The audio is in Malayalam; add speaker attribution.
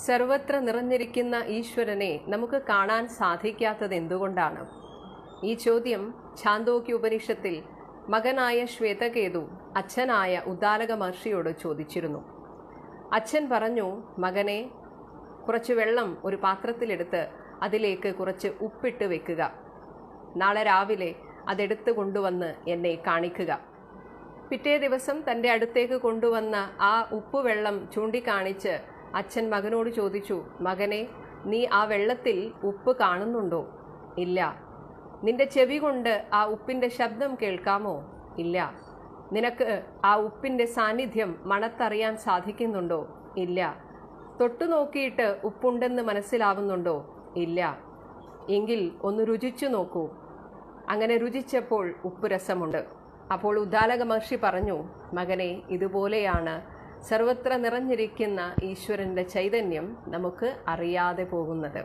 Speaker 1: സർവത്ര നിറഞ്ഞിരിക്കുന്ന ഈശ്വരനെ നമുക്ക് കാണാൻ സാധിക്കാത്തത് എന്തുകൊണ്ടാണ്? ഈ ചോദ്യം ഛാന്തോക്യ ഉപനിഷത്തിൽ മകനായ ശ്വേതകേതു അച്ഛനായ ഉദ്ദാലക മഹർഷിയോട് ചോദിച്ചിരുന്നു. അച്ഛൻ പറഞ്ഞു, മകനെ, കുറച്ച് വെള്ളം ഒരു പാത്രത്തിലെടുത്ത് അതിലേക്ക് കുറച്ച് ഉപ്പിട്ട് വെക്കുക. നാളെ രാവിലെ അതെടുത്ത് കൊണ്ടുവന്ന് എന്നെ കാണിക്കുക. പിറ്റേ ദിവസം തൻ്റെ അടുത്തേക്ക് കൊണ്ടുവന്ന ആ ഉപ്പുവെള്ളം ചൂണ്ടിക്കാണിച്ച് അച്ഛൻ മകനോട് ചോദിച്ചു, മകനെ, നീ ആ വെള്ളത്തിൽ ഉപ്പ് കാണുന്നുണ്ടോ? ഇല്ല. നിന്റെ ചെവി കൊണ്ട് ആ ഉപ്പിൻ്റെ ശബ്ദം കേൾക്കാമോ? ഇല്ല. നിനക്ക് ആ ഉപ്പിൻ്റെ സാന്നിധ്യം മണത്തറിയാൻ സാധിക്കുന്നുണ്ടോ? ഇല്ല. തൊട്ടു നോക്കിയിട്ട് ഉപ്പുണ്ടെന്ന് മനസ്സിലാവുന്നുണ്ടോ? ഇല്ല. എങ്കിൽ ഒന്ന് രുചിച്ചു നോക്കൂ. അങ്ങനെ രുചിച്ചപ്പോൾ ഉപ്പ് രസമുണ്ട്. അപ്പോൾ ഉദ്ദാലക മഹർഷി പറഞ്ഞു, മകനെ, ഇതുപോലെയാണ് സർവത്ര നിറഞ്ഞിരിക്കുന്ന ഈശ്വരൻ്റെ ചൈതന്യം നമുക്ക് അറിയാതെ പോകുന്നത്.